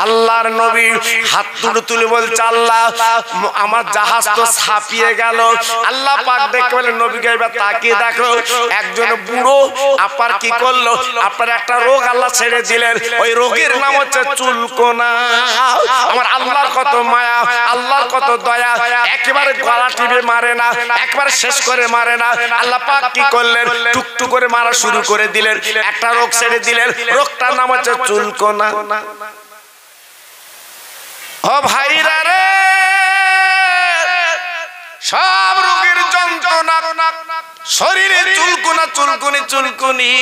আল্লাহর নবী হাত তুলে বলছে আল্লাহ আমার জাহাজ তো ছাপিয়ে গেল। আল্লাহ পাক দেখে বলেন নবীকে এবার তাকিয়ে দেখো একজন বুড়ো আপনার কি করলো, আপনার একটা রোগ আল্লাহ ছেড়ে দিলেন, ওই রোগের নাম হচ্ছে চুলকোনা। আমার আল্লাহর কত মায়া, আল্লাহর কত দয়া, একেবারে গলা টিপে মারে না, একবার শেষ করে মারে না। আল্লাহ পাক কি করলেন, টুকটুক করে মারা শুরু করে দিলেন, একটা রোগ ছেড়ে দিলেন, রোগটার নাম হচ্ছে চুলকোনা। ও ভাইরা রে, সব রোগের যন্ত্রণা শরীরে চুলকোনা, চুলকুনি চুলকুনি।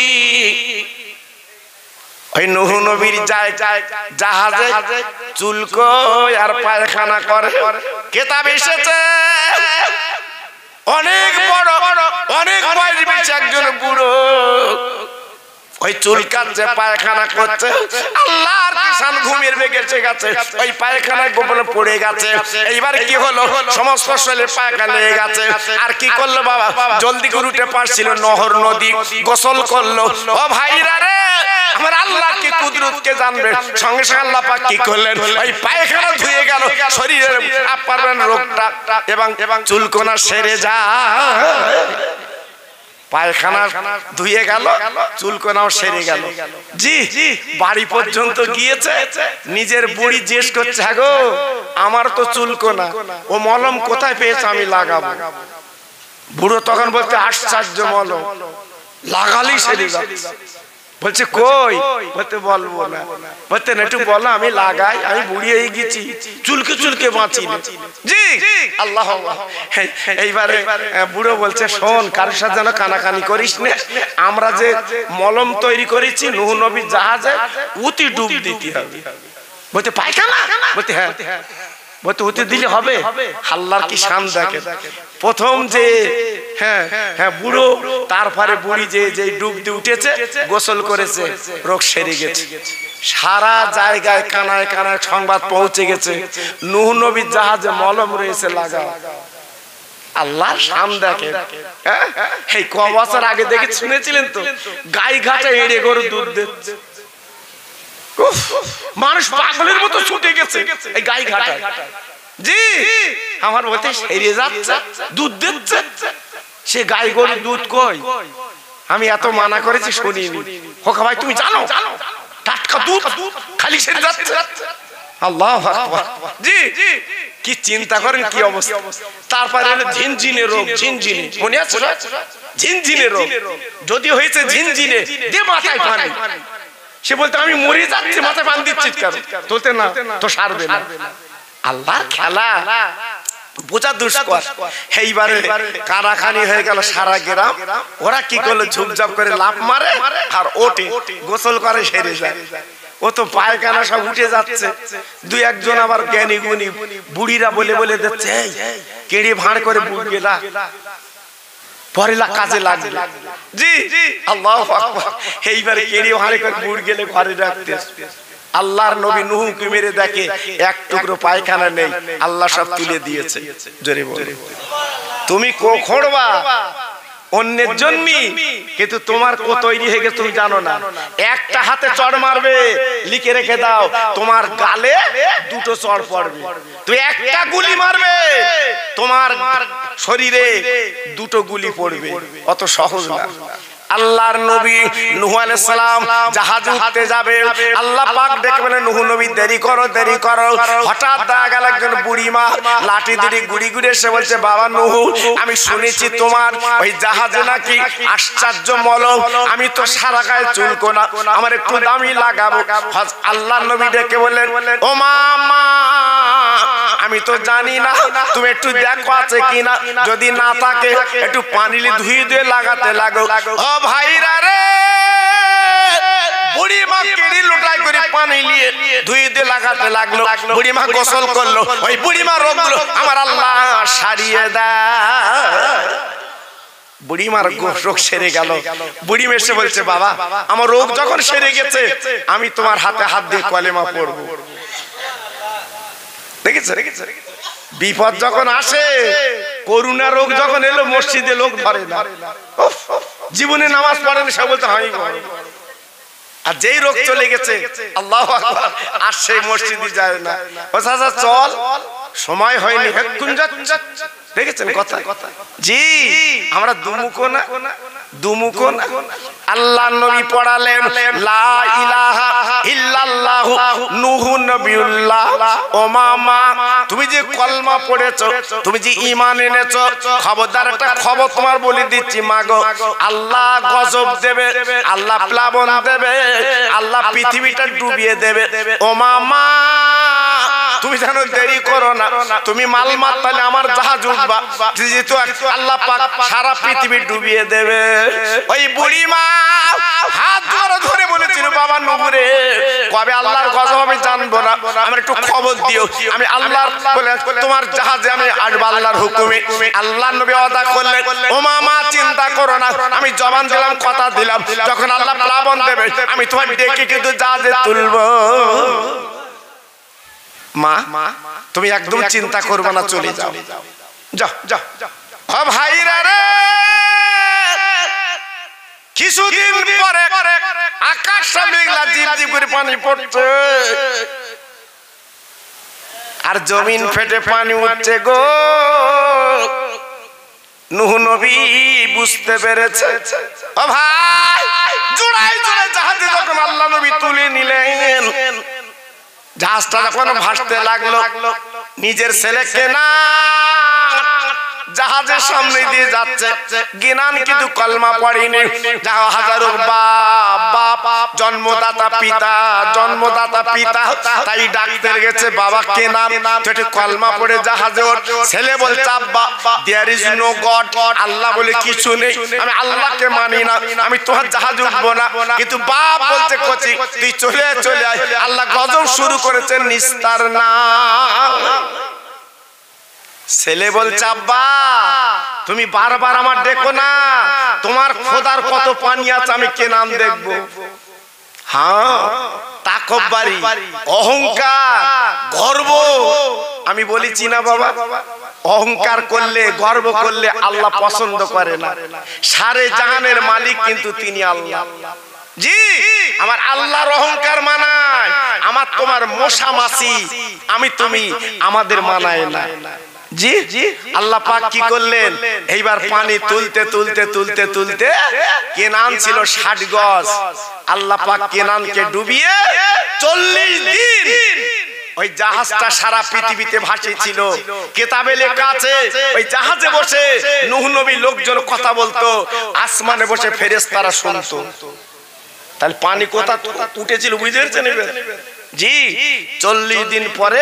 ওই নূহ নবীর জাহাজে চুলকো আর পায়খানা করে। কিতাব এসেছে অনেক বড় অনেক বয়স বেশি একজন বুড়ো ওই চুলকাচ্ছে পায়খানা করছে, আল্লাহর কিষান ঘুমের বেগে গেছে, ওই পায়খানায় গোপনে পড়ে গেছে। এইবার কি হলো, সমস্ত শরীরে পায়খানা লেগে গেছে। আর কি করলো বাবা, জলদি করে উঠে পারছিল নহর নদী, গোসল করলো। ও ভাইরা রে, আমার আল্লাহ কি কুদরতকে জানবে। সঙ্গে সঙ্গে আল্লাহ পাক কি করলেন, ওই পায়খানা ধুয়ে গেল, শরীরের পারবেন রোগটা এবং চুলকোনা সেরে যায়। পায়খানা ধুয়ে গেল, চুলকোনাও সেরে গেল। জি বাড়ি পর্যন্ত গিয়েছে, নিজের বুড়ি জিজ্ঞেস করছে হ্যাঁ গো আমার তো চুলকোনা, ও মলম কোথায় পেয়েছে আমি লাগাবো। বুড়ো তখন বলতে আশ্চর্য মলম, লাগালেই সেরে যাচ্ছে। বলছে কই, বলতে বলবো না, বলতে না একটু বলো আমি লাগাই, আমি বুড়ি হয়ে গেছি, চুলকে চুলকে বাঁচি। জি আল্লাহ। এইবারে বুড়ো বলছে শোন, কারোর সাথে যেন কানাকানি করিস না, আমরা যে মলম তৈরি করেছি নূহ নবীর জাহাজে উতি ডুব দিতে হবে। বলতে পায়খানা, বলতে হ্যাঁ, বলতে উতি দিলে হবে। আল্লাহর কি শান দেখে, প্রথম যে হ্যাঁ হ্যাঁ বুড়ো, তারপরে বুড়ি যে ডুব দিয়ে উঠেছে, গোসল করেছে, রোগ সেরে গেছে। সারা জায়গায় কানায় কানায় সংবাদ পৌঁছে গেছে নূহ নবীর জাহাজে মলম রয়েছে লাগা। আল্লাহর শান দেখে। এই ক বছর আগে দেখে শুনেছিলেন তো, গাই ঘাটে এড়ে গরু দুধ দিচ্ছে, মানুষ পাগলের মতো ছুটে গেছে এই গাই ঘাটায়। জি আমার বলতে সেরে যাচ্ছে, দুধ দিচ্ছে। সে গাই গরুর দুধ কই, আমি এত মানা করেছি শুনিনি। হোকা ভাই তুমি জানো টাটকা দুধ খালি সেরে যাচ্ছে। আল্লাহু আকবার। জি কি চিন্তা করেন কি অবস্থা। তারপরে হলো ঝিনঝিনে রোগ, ঝিনঝিনে মনে আছে, ঝিনঝিনে রোগ যদি হয়েছে ঝিনঝিনে দে মাথায় পানি। সে বলতে আমি মরে যাচ্ছি, মাথায় পানি দিচ্ছি, তোলতে না তো সারবে না। আল্লাহর খেলা বোঝা দুষ্কর। এইবারে কানাখানি হয়ে গেল সারা গ্রাম। ওরা কি করলো, ঝুপঝাপ করে লাফ মারে আর ওঠে, গোসল করে সেরে যায়। ও তো পায়খানা সব উঠে যাচ্ছে। দুই একজন আবার জ্ঞানী গুণী বুড়িরা বলে বলে দিচ্ছে কেড়ে ভাঁড় করে বুড় গেলা, পরে কাজে লাগবে। জি আল্লাহু আকবার। এইবারে কেড়ে ভাঁড়ে করে বুড় গেলে ঘরে রাখতে। আল্লাহর নবী নূহকে মেরে দেখে এক টুকরো পায়খানা নেই, আল্লাহ সব তুলে দিয়েছে। জোরে বলো তুমি খোঁড়বা অন্যের জন্য, কিন্তু তোমার কো তৈরি হয়ে গেছে তুমি জানো না। একটা হাতে চড় মারবে, লিখে রেখে দাও তোমার গালে দুটো চড় পড়বে। তুই একটা গুলি মারবে, তোমার শরীরে দুটো গুলি পড়বে। অত সহজ না। আল্লাহর নবী নূহ আলাইহিস সালাম জাহাজে উঠতে যাবে, আল্লাহ পাক ডেকে বলেন নূহ নবী দেরি করো দেরি করো। হঠাৎ দেখা গেল একজন বুড়ি মা লাঠি দিয়ে গুড়ি গুড়ি এসে বলছে বাবা নূহ, আমি শুনেছি তোমার ওই জাহাজে নাকি আশ্চর্য মলম, আমি তো সারা গায়ে চুলকোনা, আমার একটু দামি লাগাবো। আল্লাহর নবী ডেকে বললেন ও মা, আমি তো জানি না, তুমি একটু দেখো আছে কিনা, যদি না থাকে একটু পানি ধুয়ে ধুয়ে লাগাতে লাগো। ও ভাইরা রে, বুড়ি মা কেড়ি লুটাই করে পানি নিয়ে ধুয়ে দিয়ে লাগাতে লাগলো। বুড়ি মা গোসল করলো, ওই বুড়ি মা রোগগুলো আমার আল্লাহ সারিয়ে দেয়। বুড়ি মার রোগ সেরে গেল। বুড়ি এসে বলছে বাবা আমার রোগ যখন সেরে গেছে, আমি তোমার হাতে হাত দিয়ে কলেমা পড়বো। দেখেছে বিপদ যখন আসে, করোনা রোগ যখন এলো, মসজিদে লোক ধরে না, জীবনে নামাজ পড়েন সে বলতে আমি আর যেই রোগ চলে গেছে আল্লাহু আকবার, আর সেই মসজিদে যায় না। ও চাচা চল, সময় হয়নি, এক্ষুন যাচ্ছে। দেখেছেন কথা? জি, আমরা দুমুখো না, দুমুখো না। আল্লাহ নবী পড়ালেন লা ইলাহা ইল্লাল্লাহ নূহ নবিয়ুল্লাহ। ও মামা, তুমি যে কলমা পড়েছো, তুমি যে ঈমান এনেছো, খবরদার একটা খবর তোমার বলে দিচ্ছি মাগো, আল্লাহ গজব দেবে, আল্লাহ প্লাবন দেবে, আল্লাহ পৃথিবীটা ডুবিয়ে দেবে। ও মামা, তুমি যেন দেরি করো না, তুমি মাল মাতালে আমার জাহাজ উঠবা, যেহেতু আল্লাহ পাক সারা পৃথিবী ডুবিয়ে দেবে। ওই বুড়ি মা হাত ধরে ধরে বলেছিল, বাবা নবুরে, কবে আল্লাহর গজব আমি জানবো না, আমার একটু খবর দিও, আমি আল্লাহর বলে তোমার জাহাজে আমি আসবো আল্লাহর হুকুমে। আল্লাহ নবী ওয়াদা করলেন, ও মামা চিন্তা করো না, আমি জবান দিলাম, কথা দিলাম, যখন আল্লাহ প্লাবন দেবে আমি তোমার ডেকে কিন্তু জাহাজে তুলবো। মা, তুমি একদম চিন্তা করবে না, চলে যাও, যাও যাও। ও ভাইরা রে, কিছুদিন পরে আকাশটা মেঘলা, জিপ জিপ করে পানি পড়ছে, আর জমিন ফেটে পানি উঠছে গো। নূহ নবী বুঝতে পেরেছে। ও ভাই, জোড়ায় জোড়ায় জাহাজে যখন আল্লাহ নবী তুলে নিলেন, জাহাজটা যখন ভাসতে লাগলো, নিজের ছেলেকে না জাহাজের সামনে দিয়ে যাচ্ছে, গিনান কিন্তু কলমা পড়েনি। হাজারো বাপ, জন্মদাতা পিতা, জন্মদাতা পিতা, তাই ডাকতে গেছে বাবা কেনান, তুই কলমা পড়ে জাহাজে ওঠ। ছেলে বলছে আব্বা, দেয়ার ইজ নো গড, আল্লাহ বলে কিছু নেই, আমি আল্লাহকে মানি না, আমি তোমার জাহাজ উঠবো না। কিন্তু বাপ বলছে কচি, তুই চলে চলে আয়, আল্লাহ গজব শুরু করেছেন নিস্তার না। ছেলে বলছে আব্বা, তুমি বারবার আমার দেখো না, তোমার খোদার কত পানি আছে, আমি কেনান দেখবো। হ্যাঁ, তাকব্বারি, অহংকার, গর্ব, আমি বলেছি না বাবা, অহংকার করলে, গর্ব করলে আল্লাহ পছন্দ করে না। সারে জাহানের মালিক কিন্তু তিনি আল্লাহ। জি, আমার আল্লাহর অহংকার মানায়, আমার তোমার মশা মাছি, আমি তুমি আমাদের মানায় না। জি, আল্লাহ পাক কি করলেন, এইবার পানি তুলতে তুলতে তুলতে তুলতে কেনান ছিল 60 গজ, আল্লাহ পাক কেনানকে ডুবিয়ে 40 দিন ওই জাহাজটা সারা পৃথিবীতে ভাসিয়েছিল। কিতাবে লেখা আছে, ওই জাহাজে বসে নূহ নবী লোকজন কথা বলতো, আসমানে বসে ফেরেশতারা শুনতো। তাহলে পানি কোথা উঠেছিল বুঝতে পারছেন? জি, 40 দিন পরে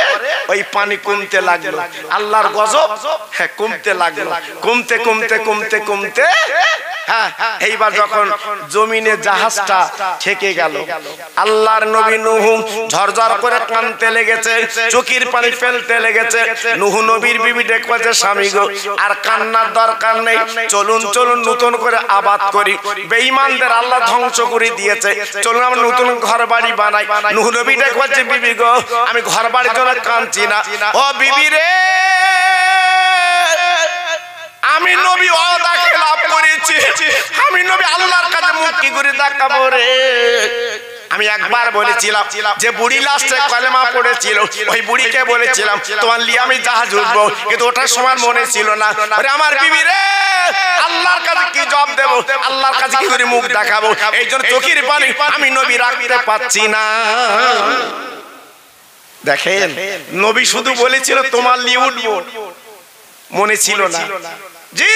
ওই পানি কমতে লাগলো, আল্লাহর গজব কমতে লাগলো, কমতে কমতে কমতে কমতে এইবার যখন জমিনে জাহাজটা ঠেকে গেল, আল্লাহর নবী নূহ ঝরঝর করে কাঁদতে লেগেছে, চোখের পানি ফেলতে লেগেছে। নূহ নবীর বিবি দেখছে, স্বামী গো, আর কান্নার দরকার নেই, চলুন চলুন নতুন করে আবাদ করি, বেঈমানদের আল্লাহ ধ্বংস করে দিয়েছে, চলুন আমরা নতুন ঘর বাড়ি বানাই। নূহ নবী দেখছে, বিবি গো, আমি ঘর বাড়ির জন্য কাঁদছি না, ও বিবি রে, আমি নবী ওয়াদা খেলাপ করেছি, আমি নবী আল্লাহর কাছে মুখ কি করে দেখাবো রে। আমি একবার বলেছিলাম যে বুড়ি লাস্টে কলেমা পড়েছিল, ওই বুড়িকে বলেছিলাম তোমার লিয়ে আমি জাহাজ উঠবো, কিন্তু ওটার সময় মনে ছিল না। আরে আমার বিবি রে, আল্লাহর কাছে কি জবাব দেবো, আল্লাহর কাছে কি করে মুখ দেখাবো, এই জন্য চোখের পানি আমি নবী রাখতে পাচ্ছি না। দেখেন, নবী শুধু বলেছিল তোমার লিয়ে উঠবো, মনে ছিল না। জি,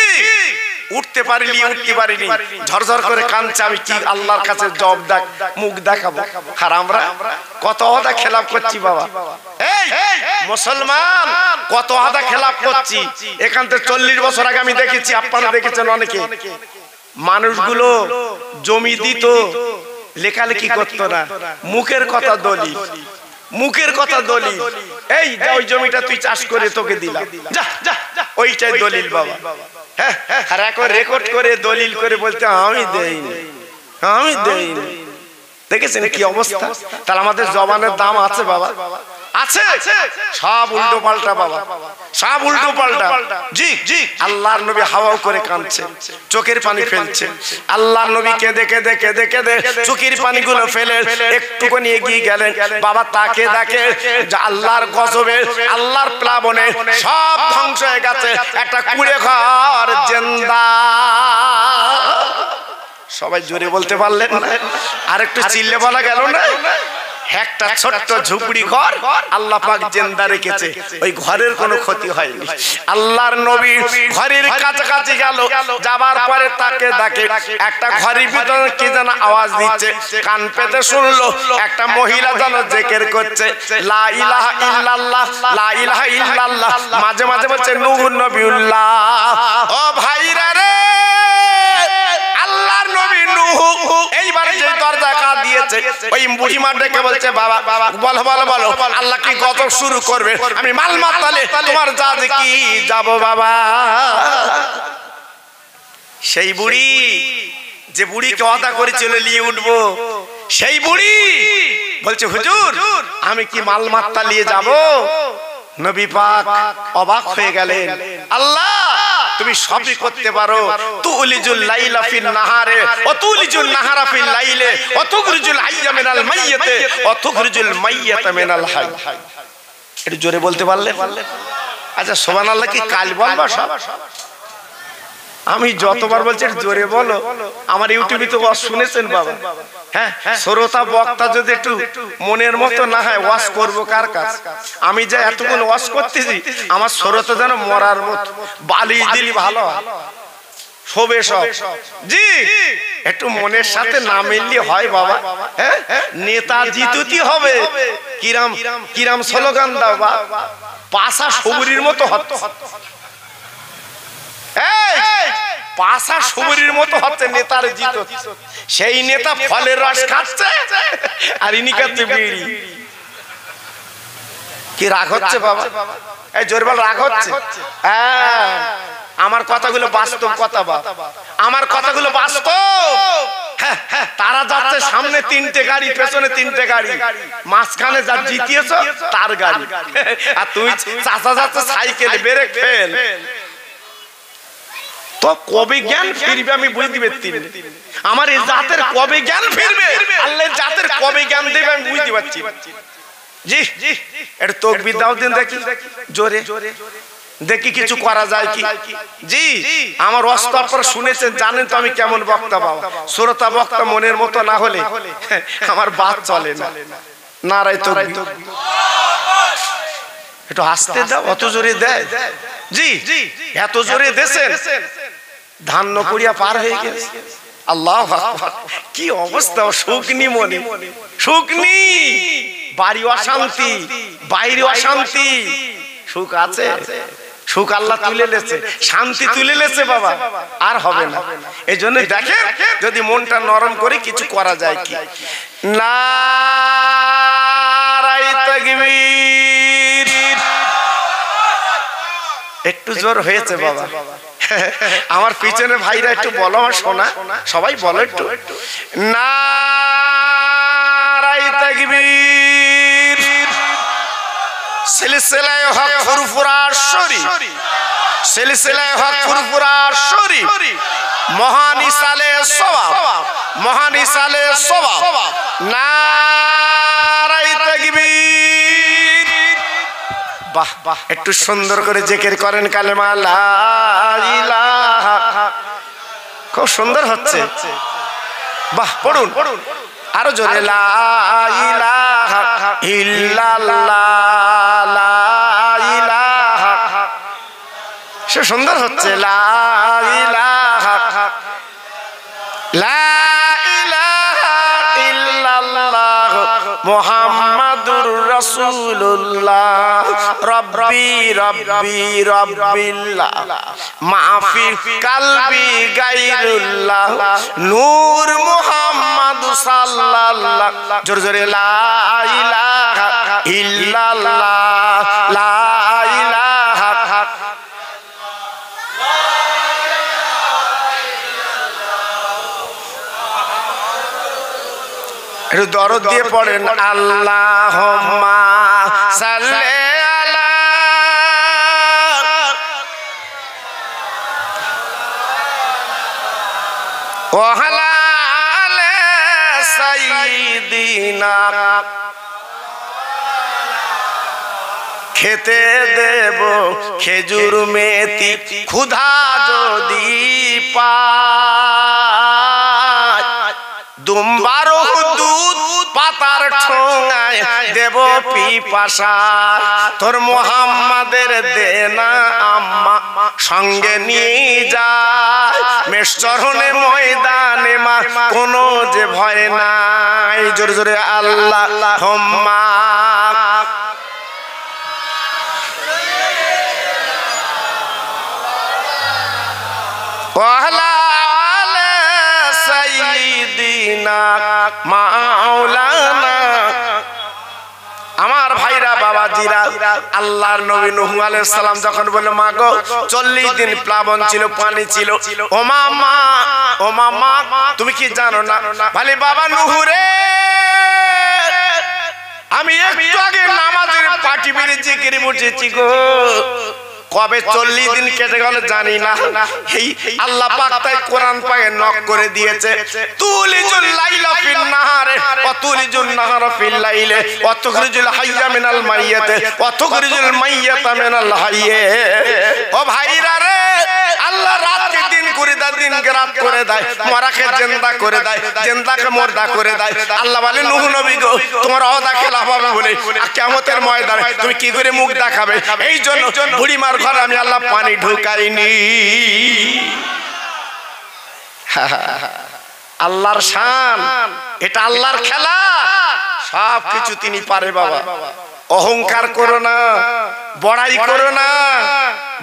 উঠতে পারিনি, উঠতে পারিনি, ঝরঝর করে কাঁদছে, আমি কি আল্লাহর কাছে জবাব মুখ দেখাবো। আর আমরা কত আদা খেলাপ করছি বাবা, এই মুসলমান, কত আদা খেলাপ করছি। এখান থেকে 40 বছর আগে আমি দেখেছি, আপনারা দেখেছেন অনেকে, মানুষগুলো জমি দিত, লেখালেখি করতো না, মুখের কথা দলিল, মুখের কথা দলিল, এই ওই জমিটা তুই চাষ করে তোকে দিলাম, যা যা, ওইটাই দলিল বাবা। হ্যাঁ, আর এখন রেকর্ড করে দলিল করে বলতে আমি দেইনি, আমি দেইনি। দেখেছেন কি অবস্থা? তাহলে আমাদের জবানের দাম আছে বাবা, আছে সব উল্টো পাল্টা বাবা, সব উল্টো পাল্টা। জি জি, আল্লাহর নবী হাওয়াও করে কাঁদছে, চোখের পানি ফেলছে। আল্লাহর নবী কেঁদে কেঁদে কেঁদে কেঁদে চোখের পানিগুলো ফেলে একটুখানি এগিয়ে গেলেন। বাবা তাকে দেখে যে আল্লাহর গজবে, আল্লাহর প্লাবনে সব ধ্বংস হয়ে গেছে, একটা কুড়ে ঘর জিন্দা। সবাই জোরে বলতে পারলেন না? আর একটু চিল্লে বলা গেল না? একটা ছোট্ট ঝুপড়ি ঘর আল্লাহ পাক জিন্দা রেখেছে, ওই ঘরের কোনো ক্ষতি হয়নি। আল্লাহর নবী ঘরের কাছাকাছি গেল, যাবার পরে তাকে দেখে একটা ঘরের ভিতরে কি যেন আওয়াজ দিচ্ছে। কান পেতে শুনলো একটা মহিলা যেন জিকির করছে, লা ইলাহা ইল্লাল্লাহ, লা ইলাহা ইল্লাল্লাহ। মাঝে মাঝে বলছে নূহ নবিউল্লাহ। ও ভাইরা রে, আল্লাহর নবী নূহ এইবার যে দরজা কাজ দিয়েছে, ওই বুড়িমা ডেকে বলছে বাবা বলো বলো বলো, আল্লাহ কি গজব শুরু করবে? আমি মাল মাতালে তোমার জাহাজে কি যাব বাবা? সেই বুড়ি যে বুড়িকে ওয়াদা করেছিল নিয়ে উঠবো, সেই বুড়ি বলছে হুজুর আমি কি মাল মাত্তা নিয়ে যাব? নবী পাক অবাক হয়ে গেলেন, আল্লাহ তুমি সবই করতে পারো। তুলিজুল লাইলা ফিন নাহারে ওয়া তুলিজুল নাহারা ফিল লাইলে ওয়া তুখরিজুল হাইয়া মিনাল মাইয়িতে ওয়া তুখরিজুল মাইয়িতা মিনাল হাই। একটু জোরে বলতে পারলে? আচ্ছা সুবহানাল্লাহ কি কাল বলবা সব? আমি যতবার বলছি জোরে বলো। আমার ইউটিউবে তো ওয়াজ শুনেছেন বাবা। হ্যাঁ, শ্রোতা বক্তা যদি একটু মনের মতো না হয় ওয়াজ করবো কার কাছ? আমি যে এতক্ষণ ওয়াজ করতেছি আমার শ্রোতা যেন মরার মতো, বালি দিলি ভালো শোবে সব। জি, একটু মনের সাথে না মিললে হয় বাবা। হ্যাঁ, নেতা জিতুতি হবে। কিরাম কিরাম স্লোগান দাও বা পাশা সবুরির মতো হচ্ছে, পাশা সবুরির মতো হচ্ছে নেতার জিত। সেই নেতা ফলের রস খাচ্ছে আর ইনি খাচ্ছে বিড়ি। কি রাগ হচ্ছে বাবা? এই জোরে বল, রাগ হচ্ছে? হ্যাঁ, আমার কথাগুলো বাস্তব কথা বাবা, আমার কথাগুলো বাস্তব। তারা যাচ্ছে সামনে তিনটে গাড়ি, পেছনে তিনটে গাড়ি, মাঝখানে যা জিতিয়েছ তার গাড়ি, আর তুমি চাচা যাচ্ছে সাইকেলে, ব্রেক ফেল। তো কবে জ্ঞান ফিরবে আমি বুঝতে পারছি না। আমার এই জাতের কবে জ্ঞান ফিরবে, আল্লাহ জাতের কবে জ্ঞান দেবে আমি বুঝতে পারছি। জি জি, এটা তাকবীর দাও দিন দেখি জোরে, দেখি কিছু করা যায় কি। জি, আমার ওয়াজ আপনারা শুনেছেন, জানেন তো আমি কেমন বক্তা বাবা। শ্রোতা বক্তা মনের মতো না হলে আমার বাত চলে না। নারায়ে তাকবীর। একটু আসতে দাও, অত জোরে দেয়। জি, এত জোরে দেশেন ধান্য করিয়া পার হয়ে গেছে। আল্লাহু আকবার, কি অবস্থা! শুকনি মনে, শুকনি বাড়ি অশান্তি, বাইরে অশান্তি। সুখ আছে, সুখ আল্লাহ তুলে লেছে, শান্তি তুলে লেছে বাবা, আর হবে না। এই জন্য দেখেন যদি মনটা নরম করে কিছু করা যায় কি। নারায়ে তাকবীর। একটু জোর হয়েছে বাবা। আমার পিছনে ভাইরা একটু বলো, আমার শোনা সবাই বলো একটু, নারায়ে তাকবীর। সিলসিলায়ে হক ফুরফুরা শরীফ, সিলসিলায়ে হক ফুরফুরা শরীফ, মহান ইসালে সওয়াব, মহান ইসালে সওয়াব। নারায়ে তাকবীর। বাহ বাহ, একটু সুন্দর করে জিকির করেন কালেমা লা ইলাহা। খুব সুন্দর হচ্ছে, বাহ। পড়ুন আরো জোরে, লা ইলাহা ইল্লাল্লাহ, লা ইলাহা। সে সুন্দর হচ্ছে, লা ইলাহা, লা ইলাহা ইল্লাল্লাহ মুহাম্মাদুর রাসূলুল্লাহ। রব্বি রব্বি রব্বিল্লাহ, মাফি কালবি গায়রুল্লাহ, নূর মুহাম্মদ সাল্লাল্লাহ। জোরে জোরে, লা ইলাহা ইল্লাল্লাহ, লা ইলাহা। একটু দরদ দিয়ে পড়েন, আল্লাহুম্মা দিনা খেতে দেব খেজুর মেথি ক্ষুধা যদি পায় দুম্বার দুধ পাতার ঠোঙায় দেব পিপাসা তোর মোহাম্মদের দেনা আম্মা সঙ্গে নিয়ে যায় মেষচরণে ময়দানে মা কোনো যে ভয় নাই জোরে জোরে আল্লাহুম্মা মাওলানা আমার ভাইরা বাবাজিরা আল্লাহর নবী নূহ আলাইহিস সালাম যখন বলল মা গো 40 দিন প্লাবন ছিল পানি ছিল ও মা তুমি কি জানো না বলে বাবা নূহ রে আমি একটু আগে নামাজের পাটি বেরিয়ে জিকির বসেছি গো কবে 40 দিন কেটে গেল জানি না এই আল্লাহ পাক তাই কোরআন পাকে নক করে দিয়েছে তুলিজুল লাইলা ফিন নাহারে ওয়া তুলিজুন নাহারা ফিল লাইলে ওয়া তুখরিজুল হাইয়া মিনাল মাইয়াতে ওয়া তুখরিজুল মাইয়াতা মিনাল হাইয়ে ও ভাইরা রে আল্লাহ রাতকে দিন করে দেয় দিনকে রাত করে দেয় মরাকে জিন্দা করে দেয় জিন্দাকে মুর্দা করে দেয় আল্লাহ বলে নূহ নবী গো তোমার ওয়াদা খেলাফ হবে বলে কিয়ামতের ময়দানে তুমি কি করে মুখ দেখাবে এই জন্য বুড়িমার ঘরে আমি আল্লাহ পানি ঢুকাইনি আল্লাহর শান এটা আল্লাহর খেলা সব কিছু তিনি পারে বাবা অহংকার করো না বড়াই করো না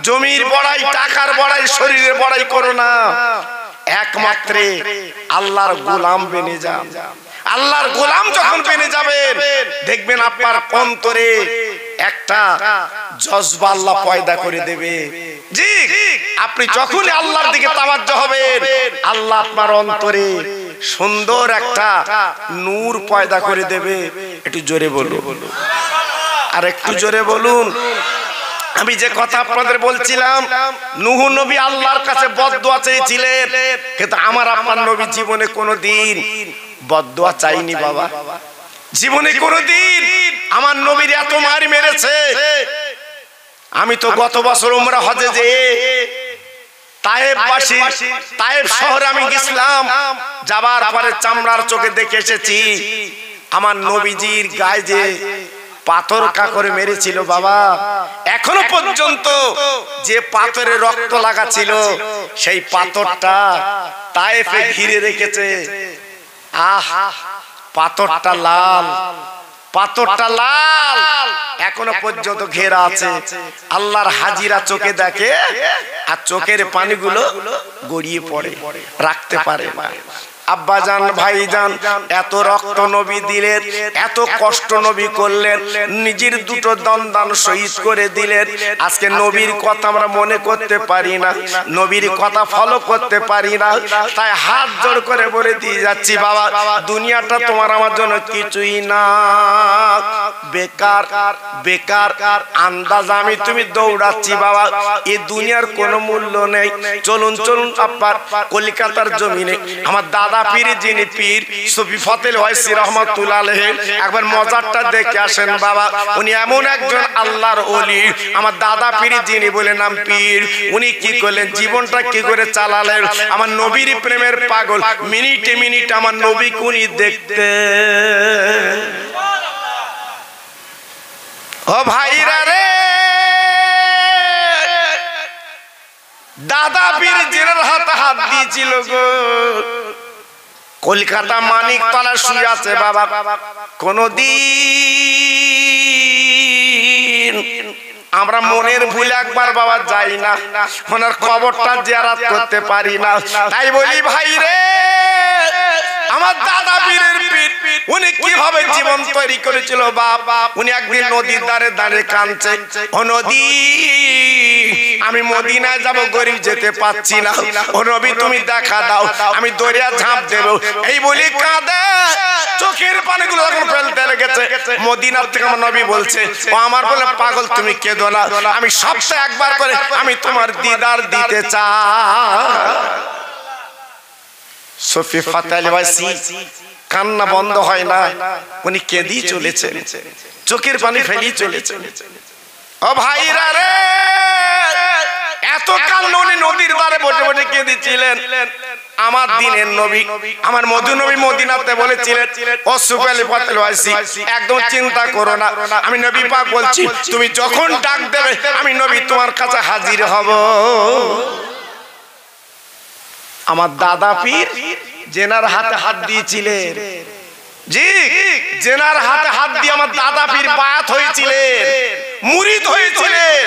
জমির বড়াই টাকার বড়াই শরীরের বড়াই করো না একমাত্র আল্লাহর গোলাম বেনে যান আল্লাহর গোলাম যখন বেনে যাবেন দেখবেন আপনার অন্তরে একটা জজবা আল্লাহ পয়দা করে দেবে জি আপনি যখন আল্লাহর দিকে তাওয়াজ্জুহ হবেন আল্লাহ আপনার অন্তরে সুন্দর একটা নূর পয়দা করে দেবে একটু জোরে বলুন আর একটু জোরে বলুন আমি যে কথা আপনাদের বলছিলাম নূহ নবী আল্লাহর কাছে বদদুয়া চেয়েছিলেন কিন্তু আমার আপনার নবী জীবনে কোনোদিন বদদুয়া চাইনি বাবা জীবনে কোনোদিন আমার নবীর এত মার মেরেছে আমি তো গত বছর উমরা হজে যে তায়েববাসী তায়েব শহরে আমি গেছিলাম যাবার পরে চামড়ার চোখে দেখে এসেছি আমার নবীজির গায়ে যে পাথর কাকরে মেরেছিল বাবা এখনো পর্যন্ত যে পাথরে রক্ত লাগা ছিল সেই পাথরটা তায়েফে ঘিরে রেখেছে পাথরটা লাল পাথরটা লাল এখনো পর্যন্ত ঘেরা আছে আল্লাহর হাজিরা চোখে দেখে আর চোখের পানিগুলো গড়িয়ে পড়ে রাখতে পারে না আব্বাজান ভাইজান এত রক্ত নবী দিলেন এত কষ্ট নবী করলেন নিজের দুটো দন্দান শহীদ করে দিলেন আজকে নবীর কথা আমরা মনে করতে পারি না নবীর কথা ফলো করতে পারি না তাই হাত জোড় করে বলে দিয়ে যাচ্ছি বাবা দুনিয়াটা তোমার আমার জন্য কিছুই না বেকার বেকার আন্দাজ আমি তুমি দৌড়াচ্ছি বাবা এই দুনিয়ার কোনো মূল্য নেই চলুন চলুন আপনার কলকাতার জমিনে আমার দাদা পীর যিনি পীর সুফি ফতেল ওয়াইসি রহমাতুল্লাহ আলাইহি একবার মজারটা দেখে আসেন বাবা উনি এমন একজন আল্লাহর ওলি আমার দাদা পীর যিনি বলে নাম পীর উনি কি করলেন জীবনটা কি করে চালালেন আমার নবীর প্রেমের পাগল মিনিটে মিনিট আমার নবী উনি দেখতে ও ভাইরা রে দাদা পীর জিনের হাতে হাত দিয়েছিল গো কলকাতা মানিকতলা শুয়ে আছে বাবা কোনদিন আমরা মনের ভুলে একবার বাবা যাই না ওনার কবরটা জিয়ারত করতে পারি না তাই বলি ভাই রে আমার দাদা পীরের পীর উনি কিভাবে জীবন তৈরি করেছিল বাবা উনি একদিন নদীর ধারে দাঁড়িয়ে কাঁদছে ও নদী আমি মদিনায় যাব গরিব যেতে পাচ্ছি না ও নবী তুমি দেখা দাও আমি দরিয়া ঝাঁপ দেব এই বলি কাঁদে চোখের পানিগুলো যখন ফেলতে লেগেছে মদিনার থেকে আমার নবী বলছে ও আমার বলে পাগল তুমি কেঁদো না আমি সপ্তাহে একবার করে আমি তোমার দিদার দিতে চাই সুফি ফতেল ওয়াইসি কান্না বন্ধ হয় না, উনি কেঁদেই চলেছেন, চোখের পানি ফেলেই চলেছেন। ও ভাইরা রে, এত কান্না উনি নদীর ধারে বসে বসে কেঁদেছিলেন। আমার দিনের নবী, আমার মধু নবী মদিনাতে বলেছিলেন, ও সুফেলি ফাতেল ওয়াইসি, একদম চিন্তা করো না, আমি নবী পাক বলছি, তুমি যখন ডাক দেবে আমি নবী তোমার কাছে হাজির হব। আমার দাদা পীর জেনার হাতে হাত দিয়েছিলেন, জি, জেনার হাতে হাত দিয়ে আমার দাদা পীর বায়াত হয়েছিলেন, মুরিদ হয়েছিলেন।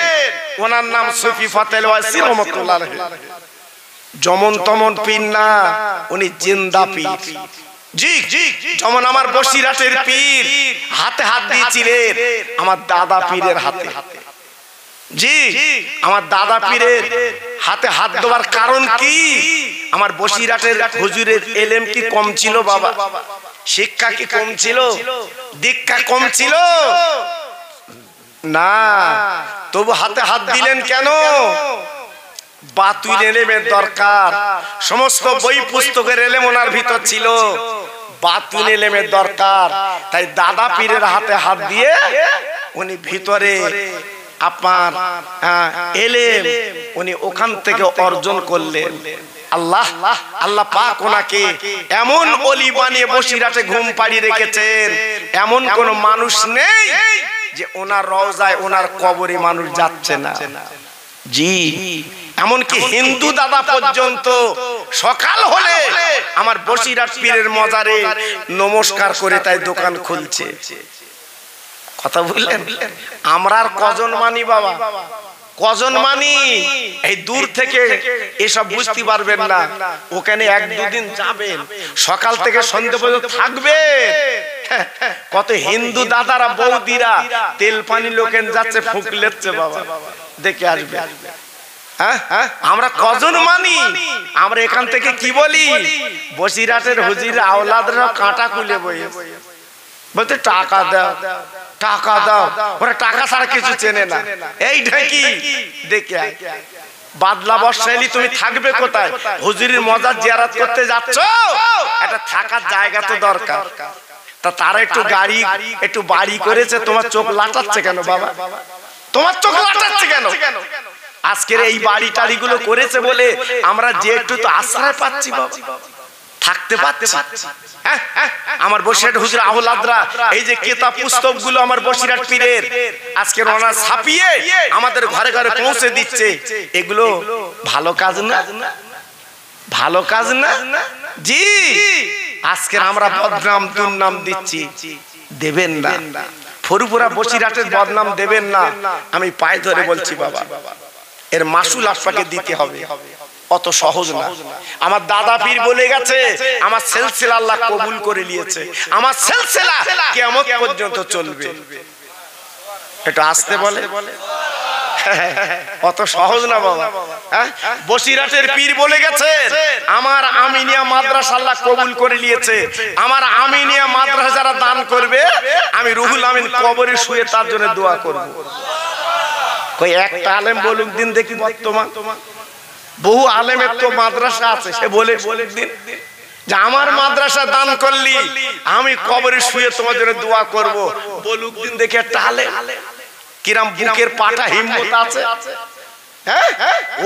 ওনার নাম সুফি ফাতেল ওয়াইসি রহমাতুল্লাহ আলাইহি। যেমন তেমন পীর না, উনি জিন্দা পীর। জি, যেমন আমার বসিরহাটের পীর হাতে হাত দিয়েছিলেন আমার দাদা পীরের হাতে। জি, আমার দাদা পীরের হাতে হাত দেওয়ার কারণ কি? আমার বসিরহাটের হুজুরের এলেম কি কম ছিল বাবা? শিক্ষা কি কম ছিল? দীক্ষা কম ছিল? না, তবু হাতে হাত দিলেন কেন? বাতুল এলেমের দরকার, সমস্ত বই পুস্তকের এলেম ওনার ভিতর ছিল, বাতুল এলেমের দরকার। তাই দাদা পীরের হাতে হাত দিয়ে উনি ভিতরে আপনার এলেম উনি ওখান থেকে অর্জন করলেন। আল্লাহ আল্লাহ পাক ওনাকে এমন ওলি বানিয়ে বসিরহাটে ঘুম পাড়িয়ে রেখেছেন, এমন কোন মানুষ নেই যে ওনার রওজায় ওনার কবরে মানুষ যাচ্ছে না। জি, এমনকি হিন্দু দাদা পর্যন্ত সকাল হলে আমার বসিরহাট পীরের মজারে নমস্কার করে তাই দোকান খুলছে। কথা বললেন? আমরা আর কজন মানি বাবা, কজন মানি? এই দূর থেকে এসব বুঝতে পারবেন না, ওখানে এক দুদিন যাবেন, সকাল থেকে সন্ধ্যা পর্যন্ত থাকবে। কত হিন্দু দাদারা বৌদিরা তেল পানি লোকেন যাচ্ছে, ফুক লেচ্ছে বাবা, দেখে আসবে। আমরা কজন মানি? আমরা এখান থেকে কি বলি? বসিরহাটের হুজুর আওলাদরা কাঁটা কুলে বইয়ে বলতে টাকা দাও, টাকা দাও, ওরা টাকা ছাড়া কিছু চেনে না। এই ঢেকি দেখে বাদলা বর্ষাইলি তুমি থাকবে কোথায়? হুজুরের মজার জিয়ারত করতে যাচ্ছ, একটা থাকার জায়গা তো দরকার। তা তারা একটু গাড়ি একটু বাড়ি করেছে, তোমার চোখ লাটাচ্ছে কেন বাবা? তোমার চোখ লাটাচ্ছে কেন? আজকের এই বাড়ি টাড়ি গুলো করেছে বলে আমরা যে একটু তো আশ্রয় পাচ্ছি বাবা, থাকতে পাচ্ছি। আমার বসিরহাট হুজুর আওলাদরা এই যে কিতাব পুস্তক গুলো আমার বসিরহাট পীরের আজকে ওনারা ছাপিয়ে আমাদের ঘরে ঘরে পৌঁছে দিচ্ছে, এগুলো ভালো কাজ না? ভালো কাজ না? জি, আজকে আমরা বদনাম দুর্নাম দিচ্ছি, দেবেন না। ফুরফুরা বসিরহাটের বদনাম দেবেন না, আমি পায়ে ধরে বলছি বাবা, এর মাসুল আপনাকে দিতে হবে, অত সহজ না। আমার দাদা পীর বলে গেছে, আমার সিলসিলা আল্লাহ কবুল করে নিয়েছে, আমার সিলসিলা কিয়ামত পর্যন্ত চলবে। এটা আসতে বলে, অত সহজ না বাবা। বসিরহাটের পীর বলে গেছে, আমার আমিনিয়া মাদ্রাসা আল্লাহ কবুল করে নিয়েছে, আমার আমিনিয়া মাদ্রাসা যারা দান করবে আমি রুহুল আমিন কবরে শুয়ে তার জন্য দোয়া করব। কই একটা আলেম বলুক দিন দেখি, বর্তমান বহু আলেমের তো মাদ্রাসা আছে, সে বলে দিন যে আমার মাদ্রাসা দান করলি আমি কবরে শুয়ে তোমার জন্য দোয়া করব, বলুক দিন দেখি একটা আলেম। কিরাম বুকের পাটা হিম্মত আছে? হ্যাঁ,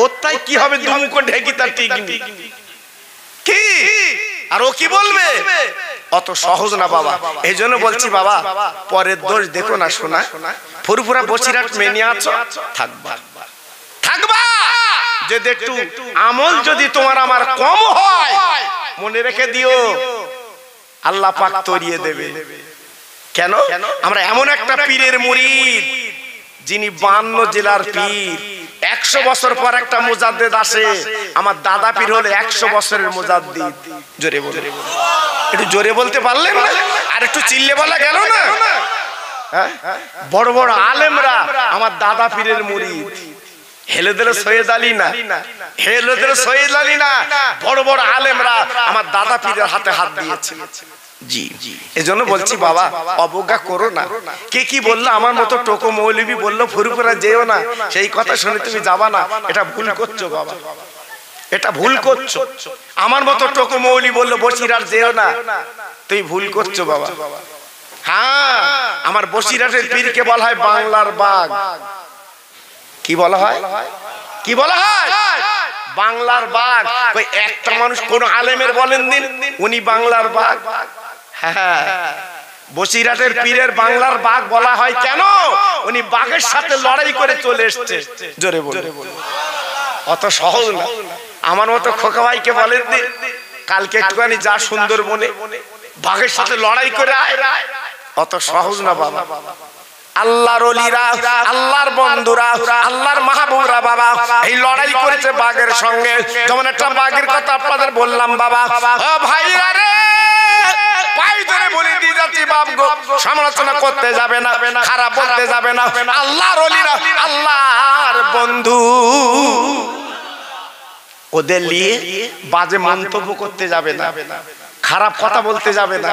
ওর তাই কি হবে, দুমুখ ঢেকি তার ঠিক নেই কি, আর ও কি বলবে? অত সহজ না বাবা। এই জন্য বলছি বাবা, পরের দোষ দেখো না শোনা। ফুরফুরা বসিরহাট মেনে আছো, থাকবা থাকবা। যদি একটু আমল যদি তোমার আমার কম হয়, মনে রেখে দিও আল্লাহ পাক তরিয়ে দেবে। কেন? আমরা এমন একটা পীরের মুরিদ যিনি 52 জেলার পীর। 100 বছর পর একটা মুজাদ্দিদ আসে, আমার দাদা পীর হলে 100 বছরের মুজাদ্দিদ। জোরে বলে, একটু জোরে বলতে পারলেন না? আর একটু চিল্লে বলা গেল না? বড় বড় আলেমরা আমার দাদা পীরের মুরিদ। হেলেদের সৈয়দ আলী না, হেলেদের সৈয়দ আলী না, বড় বড় আলেমরা আমার দাদা পীরের হাতে হাত দিয়েছে। জি, এজন্য বলছি বাবা, অবজ্ঞা করো না। কে কি বললো, আমার মতো টোকো মৌলবি বললো ফুরফুরা যেও না, সেই কথা শুনে তুমি যাবা না, এটা ভুল করছো বাবা। এটা ভুল করছো। আমার মতো টোকো মৌলি বললো বসিরহাট যেও না, তুই ভুল করছো বাবা। হ্যাঁ, আমার বসিরহাটের পীরকে বলা হয় বাংলার বাঘ। কি বলা হয়? কি বলা হয়? বাংলার বাঘ। ওই একটা মানুষ কোন আলেমের বলেন দিন উনি বাংলার বাঘ? হ্যাঁ, বসিরহাটের পীরের বাংলার বাঘ বলা হয় কেন? উনি বাঘের সাথে লড়াই করে চলে এসেছে। জোরে বলে, অত সহজ না। আমার মতো খোকা ভাইকে বলেন দিন কালকে একটুখানি যা সুন্দরবনে বাঘের সাথে লড়াই করে আয়, অত সহজ না বাবা। আল্লাহর ওলিরা, আল্লাহর বন্ধুরা, আল্লাহর মাহবুবরা বাবা এই লড়াই করেছে বাঘের সঙ্গে। যেমন একটা বাঘের কথা আপনাদের বললাম বাবা। ও ভাইরা রে, পায়ে ধরে বলে দিয়ে যাচ্ছি বাপ গো, সমালোচনা করতে যাবে না, খারাপ বলতে যাবে না। আল্লাহর ওলিরা, আল্লাহর বন্ধু, ওদের নিয়ে বাজে মন্তব্য করতে যাবে না, খারাপ কথা বলতে যাবে না।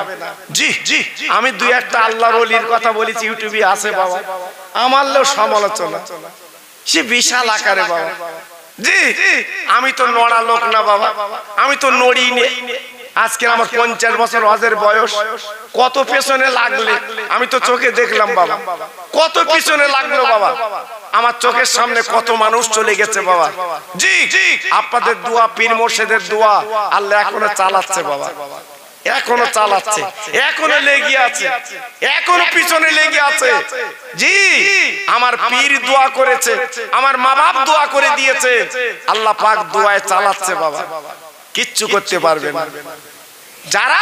জি জি, আমি দুই একটা আল্লাহর ওলির কথা বলেছি, ইউটিউবে আছে বাবা, আমারও সমালোচনা সে বিশাল আকারে বাবা। জি, আমি তো নড়া লোক না বাবা, আমি তো নড়ি নে। আজকে আমার 50 বছর হজের বয়স, কত পেছনে লাগলে আমি তো চোখে দেখলাম বাবা, কত পিছনে লাগলো বাবা। আমার চোখের সামনে কত মানুষ চলে গেছে বাবা। জি, আপনাদের দোয়া, পীর মোর্শেদের দোয়া আল্লাহ এখনো চালাচ্ছে বাবা, এখনো চালাচ্ছে, এখনো লেগে আছে, এখনো পিছনে লেগে আছে। জি, আমার পীর দোয়া করেছে, আমার মা বাপ দোয়া করে দিয়েছে, আল্লাহ পাক দোয়ায় চালাচ্ছে বাবা, কিচ্ছু করতে পারবে না। যারা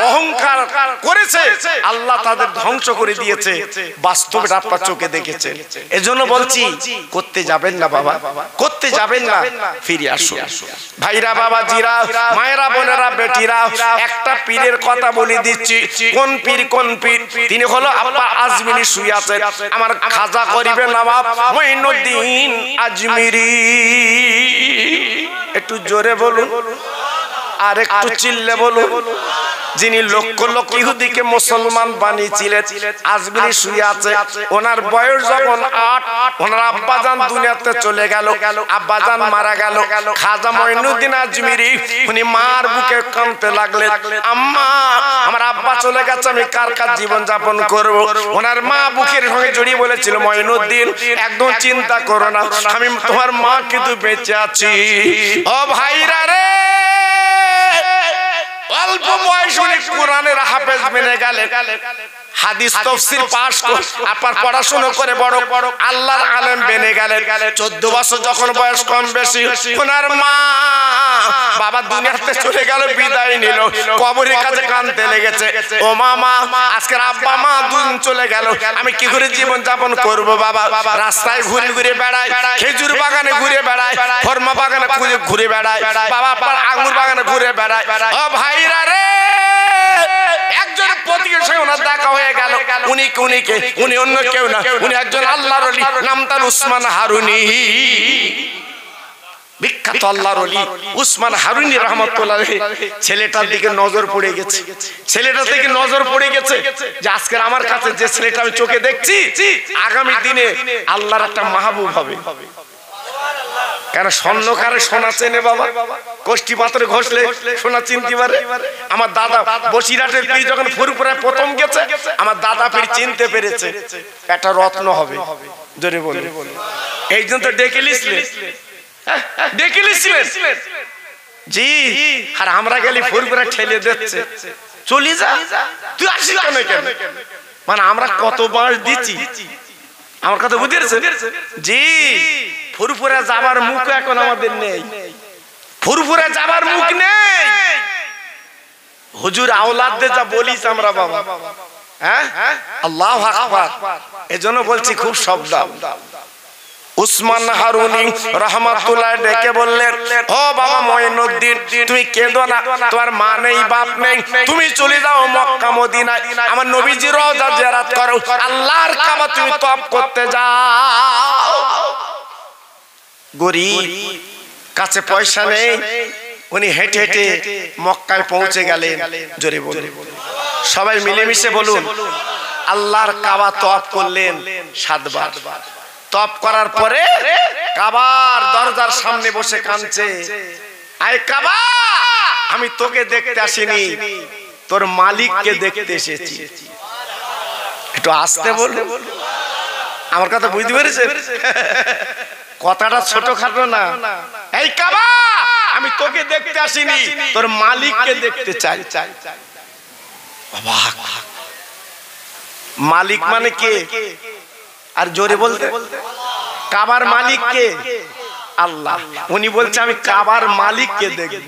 অহংকার করেছে আল্লাহ তাদের ধ্বংস করে দিয়েছে, বাস্তবে আপনার চোখে দেখেছে। এজন্য বলছি করতে যাবেন না বাবা, করতে যাবেন না, ফিরে আসুন। ভাইরা, বাবা জিরা, মায়েরা, বোনেরা, বেটিরা, একটা পীরের কথা বলে দিচ্ছি। কোন পীর? কোন পীর? তিনি হলো আব্বা আজমিরি, শুয়ে আছে আমার খাজা গরিবে নবাব মঈনুদ্দিন আজমিরি। একটু জোরে বলুন, আর একটু চিল্লে বলুন। যিনি লক্ষ লক্ষ ইহুদিকে মুসলমান বানিয়েছিলেন, আজমিরি শুয়ে আছে। ওনার বয়স যখন 8, ওনার আব্বাজান দুনিয়াতে চলে গেল, আব্বাজান মারা গেল। খাজা মঈনুদ্দিন আজমিরি উনি মার বুকে কাঁদতে লাগলেন, আম্মা আমার আব্বা চলে গেছে, আমি কার কার জীবন যাপন করব? ওনার মা বুকের সঙ্গে জড়িয়ে বলেছিল, মঈনুদ্দিন একদম চিন্তা করো না, আমি তোমার মা কিন্তু বেঁচে আছি। ও ভাইরা রে, অল্প বয়সে কোরআনের হাফেজ বনে গেলেন, হাদিস তাফসীর পাশ করে আপনার পড়াশোনা করে বড় বড় আল্লাহর আলেম বনে গেলেন। 14 বছর যখন বয়স কম বেশি, ওনার মা বাবা দুনিয়াতে চলে গেল, বিদায় নিল, কবরের কাছে কাঁদতে লেগেছে। ও মামা, আজকের আব্বা মা দুদিন চলে গেল, আমি কি করে জীবন যাপন করব বাবা? রাস্তায় ঘুরে ঘুরে বেড়াই, খেজুর বাগানে ঘুরে বেড়াই, ফরমা বাগানে ঘুরে বেড়াই, বাবা আপনার আঙ্গুর বাগানে ঘুরে বেড়াই। ও ভাইরা রে, একজন প্রতিকের সঙ্গে ওনার দেখা হয়ে গেল। উনি অন্য কেউ না, উনি একজন আল্লাহর ওলি, নাম তার উসমান হারুনি, বিখ্যাত আল্লাহর ওলি উসমান হারুনি রাহমাতুল্লাহ আলাইহি। ছেলেটার দিকে নজর পড়ে গেছে, ছেলেটার দিকে নজর পড়ে গেছে যে আজকের আমার কাছে যে ছেলেটা আমি চোখে দেখছি, আগামী দিনে আল্লাহর একটা মাহবুব হবে। কেন? স্বর্ণকারে সোনা চেনে বাবা, কোষ্ঠী পাথরে ঘষলে সোনা চিনতে পারে। আমার দাদা বসিরহাটের পীর যখন ফুরফুরায় প্রথম গেছে, আমার দাদা পীর চিনতে পেরেছে একটা রত্ন হবে। জোরে বলুন। এই জন্য তো ডেকে লিখলেন, ডেকে লিখলেন। জি, আর আমরা গেলি ফুরফুরা ঠেলে দিচ্ছে, চলে যা, তুই আসিস কেন? মানে আমরা কত বাঁশ দিচ্ছি, আমার কথা বুঝেছেন? জি, ফুরফুরা যাবার মুখ এখন আমাদের নেই, ফুরফুরা যাবার মুখ নেই। হুজুর আওলাদদের যা বলিস আমরা বাবা, হ্যাঁ, আল্লাহু আকবার। এজন্য বলছি খুব সাবধান। উসমান হারুনি রাহমাতুল্লাহ ডেকে বললেন, ও বাবা মঈনুদ্দিন, তুমি কেঁদো না, তোমার মা নেই, বাপ নেই, তুমি চলে যাও মক্কা মদিনায়, আমার নবীজির রওজা জিয়ারত করো, আল্লাহর কাবা তুমি তওয়াফ করতে যাও। গরিব, কাছে পয়সা নেই, উনি হেঁটে হেঁটে মক্কায় পৌঁছে গেলেন। জোরে বলুন, সবাই মিলেমিশে বলুন। আল্লাহর কাবা তওয়াফ করলেন 7 বার। তওয়াফ করার পরে কাবার দরজার সামনে বসে কাঁদছে, আয় কাবা, আমি তোকে দেখতে আসিনি, তোর মালিককে দেখতে এসেছি। একটু আস্তে বলুন, আমার কথা বুঝতে পেরেছে? কথাটা ছোটখাটো না। এই কাবা, আমি তোকে দেখতে আসিনি, তোর মালিককে দেখতে চাই। অবাক, মালিক মানে কে? আর জোরে বলতে, কাবার মালিক কে? আল্লাহ। উনি বলছে আমি কাবার মালিককে দেখব।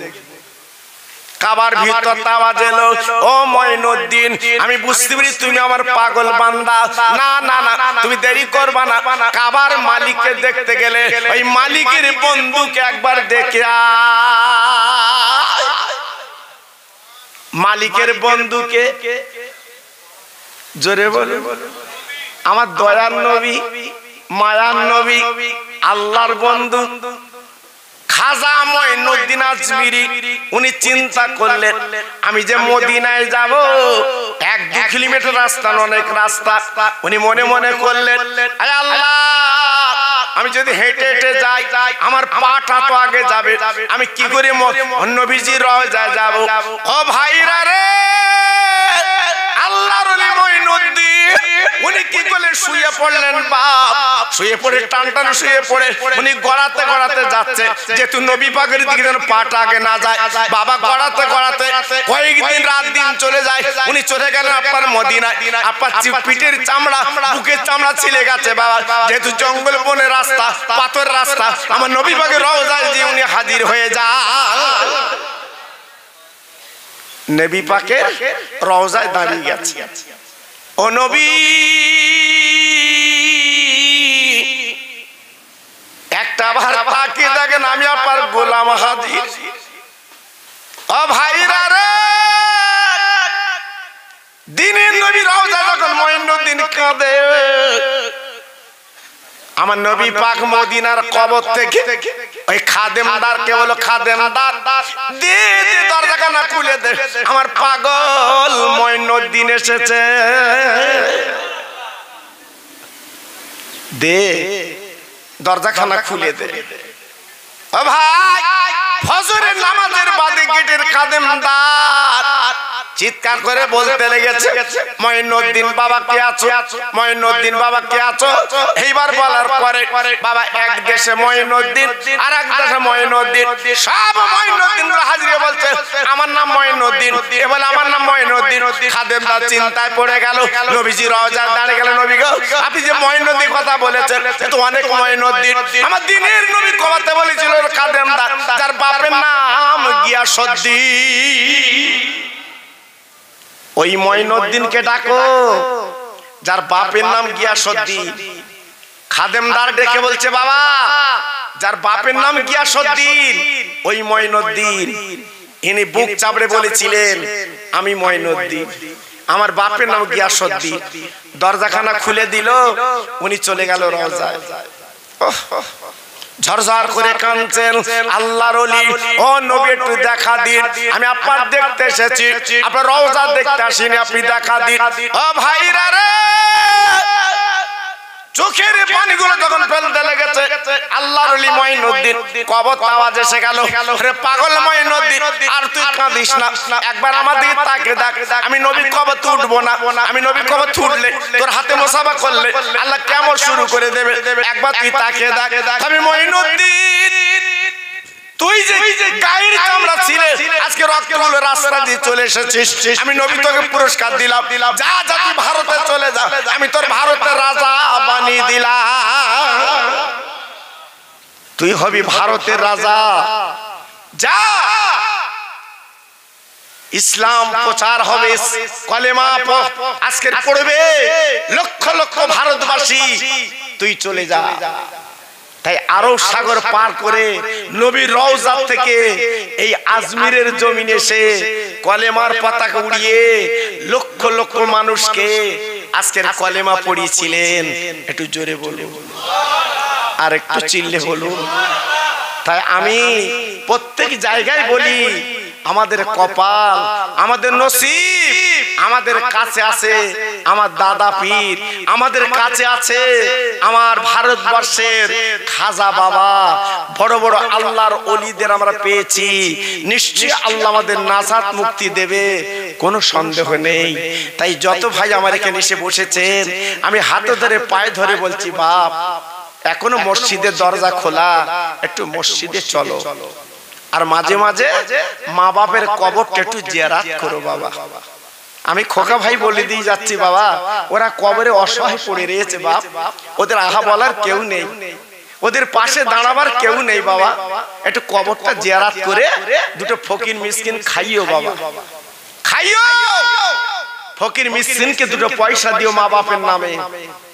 কাবার ভিতর আওয়াজ এলো, ও মঈনুদ্দিন, আমি বুঝতে পারি তুমি আমার পাগল বান্দা। না না না, তুমি দেরি করবা না, কাবার মালিককে দেখতে গেলে ওই মালিকের বন্ধুকে একবার দেখে আয়। মালিকের বন্ধুকে জোরে বলে, আমার দয়ার নবী, মায়ার নবী, আল্লাহর বন্ধু খাজা মঈনুদ্দিন আজমিরি। উনি চিন্তা করলেন আমি যে মদিনায় যাব, 1-2 কিলোমিটার রাস্তা, অনেক রাস্তা। উনি মনে মনে করলেন, আয় আল্লাহ, আমি যদি হেঁটে হেঁটে যাই আমার পাটা তো আগে যাবে, আমি কি করে নবীজির রওজায় যাব? ও ভাইরা রে, আল্লাহর ওলি মঈনুদ্দিন উনি কি করলেন, শুয়ে পড়লেন। বাপ শুয়ে পড়ে টান টান শুয়ে পড়ে উনি গড়াতে গড়াতে যাচ্ছে, যেহেতু নবী পাকের দিকে যেন পাটা আগে না যায়। বাবা গড়াতে গড়াতে কয়েকদিন রাত দিন চলে যায়। উনি চলে গেলেন আপনার মদিনায়। আপনার পিঠের চামড়া, বুকের চামড়া ছিলে গেছে বাবা, যেহেতু জঙ্গল বনের রাস্তা, পাথর রাস্তা। আমার নবী পাকের রওজায় যে উনি হাজির হয়ে যায়। নবী পাকের রওজায় দাঁড়িয়ে গেছে। ও নবী, একটা বার তাকিয়ে দেখেন আমি আপনার গোলাম হাজির। ও ভাইরা রে, দিনের নবী রওজা যখন মঈনুদ্দিন কাঁদে, আমার নবী পাক মদিনার কবর থেকে ওই খাদেমদার কে বলো, খাদেমদার দে দে দরজাখানা খুলে দে, আমার পাগল মঈনুদ্দিন এসেছে, দে দরজাখানা খুলে দে। ও ভাই, ফজরের নামাজের বাদে গেটের খাদেমদার চিৎকার করে বলতে লেগেছে, মঈনুদ্দিন বাবা কে আছো, মঈনুদ্দিন বাবা কে আছো। এইবার বলার পরে বাবা এক দেশে মঈনুদ্দিন, আর এক দেশে মঈনুদ্দিন, সব মঈনুদ্দিন হাজিরে বলছে আমার নাম মঈনুদ্দিন, এ বলে আমার নাম মঈনুদ্দিন। খাদেমদার চিন্তায় পড়ে গেল, নবীজি রওজায় দাঁড়িয়ে গেল, নবী গো আপনি যে মঈনুদ্দিন কথা বলেছেন, তো অনেক মঈনুদ্দিন। আমার দিনের নবী কমাতে বলেছিল খাদেমদার, যার বাপের নাম গিয়াসউদ্দিন, ওই মঈনুদ্দিনকে ডাকো, যার বাপের নাম গিয়াসউদ্দিন। খাদেমদার ডেকে বলছে, বাবা যার বাপের নাম গিয়াসউদ্দিন ওই মঈনুদ্দিন, ইনি বুক চাপড়ে বলেছিলেন আমি মঈনুদ্দিন, আমার বাপের নাম গিয়াসউদ্দিন। দরজাখানা খুলে দিল, উনি চলে গেল রওজায়। ঝরঝর করে কাঁদছেন, আল্লাহর ওলি, ও নবী একটু দেখা দিন, আমি আপনার দেখতে এসেছি, আপনার রওজা দেখতে আসিনি, আপনি দেখা দিন। ও ভাইরা রে, চোখের পানিগুলো যখন ফেলতে লেগেছে, আল্লাহর ওলি মঈনুদ্দিন কবর আওয়াজ এসে গেল, রে পাগল মঈনুদ্দিন, আর তুই কাঁদিস না, একবার আমার দিকে তাকিয়ে দেখ, আমি নবী কবর উঠবো না, আমি নবী কবর উঠলে তোর হাতে মুসাফা করলে আল্লাহ কেমন শুরু করে দেবে, একবার তুই তাকিয়ে দেখ। আমি মঈনুদ্দিন, তুই যে গায়ের চামড়া ছিলে, আজকে রক্তগুলো রাস্তা দিয়ে চলে এসেছিস, আমি নবী তোকে পুরস্কার দিলাম, যা যা তুই ভারতে চলে যা, আমি তোর ভারতের রাজা বানিয়ে দিলাম, তুই হবি ভারতের রাজা, যা ইসলাম প্রচার হবে, কলেমা আজকে পড়বে লক্ষ লক্ষ ভারতবাসী, তুই চলে যা। তাই আরব সাগর পার করে নবীর রওজা থেকে এই আজমিরের জমিনে এসে কলেমার পতাকা উড়িয়ে লক্ষ লক্ষ মানুষকে আজকের কলেমা পড়িয়েছিলেন। একটু জোরে বলুন, আর একটু চিল্লে বলুন। তাই আমি প্রত্যেক জায়গায় বলি, আমাদের কপাল, আমাদের নসিব, আমাদের কাছে আছে আমার দাদা পীর, আমাদের কাছে আছে আমার ভারতবর্ষের খাজা বাবা, বড় বড় আল্লাহর ওলিদের আমরা পেয়েছি। নিশ্চয়ই আল্লাহ আমাদের নাজাত মুক্তি দেবে, কোনো সন্দেহ নেই। তাই যত ভাই আমার এখানে এসে বসেছেন, আমি হাতে ধরে পায়ে ধরে বলছি, বাপ এখনো মসজিদের দরজা খোলা, একটু মসজিদে চলো, আর মাঝে মাঝে মা বাপের কবরটা একটু জিয়ারত করো বাবা। আমি খোকা ভাই বলে দিয়ে যাচ্ছি, বাবা ওরা কবরে অসহায় পড়ে রয়েছে বাপ, ওদের আহা বলার কেউ নেই, ওদের পাশে দাঁড়াবার কেউ নেই বাবা, একটু কবরটা জিয়ারত করে দুটো ফকির মিসকিন খাইও বাবা, খাইও। ফকির মিসকিনকে দুটো পয়সা দিও মা বাপের নামে,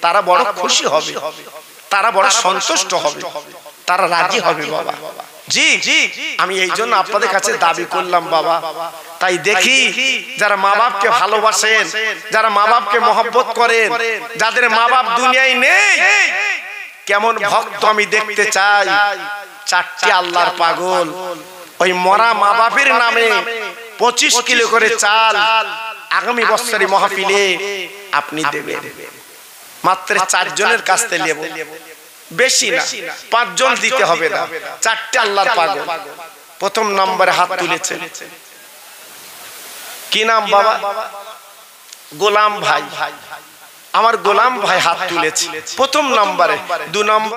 তারা বড় খুশি হবে, তারা বড় সন্তুষ্ট হবে, তারা রাজি হবে বাবা। জি আমি এই জন্য আপনাদের কাছে দাবি করলাম বাবা। তাই দেখি যারা মা বাপকে ভালোবাসেন, যারা মা বাপকে মহব্বত করেন, যাদের মা বাপ দুনিয়ায় নেই, কেমন ভক্ত আমি দেখতে চাই। চারটি আল্লাহর পাগল ওই মরা মা বাপের নামে 25 কিলো করে চাল আগামী বছরের মাহফিলে আপনি দেবেন। মাত্র 4 জনের কাছ থেকে নেব, বেশি না, 5 জন দিতে হবে না। চারটি আল্লাহর পাগল প্রথম নম্বরে হাত তুলেছে, কি নাম বাবা? গোলাম ভাই, আমার গোলাম ভাই হাত তুলেছে প্রথম নম্বরে। 2 নম্বর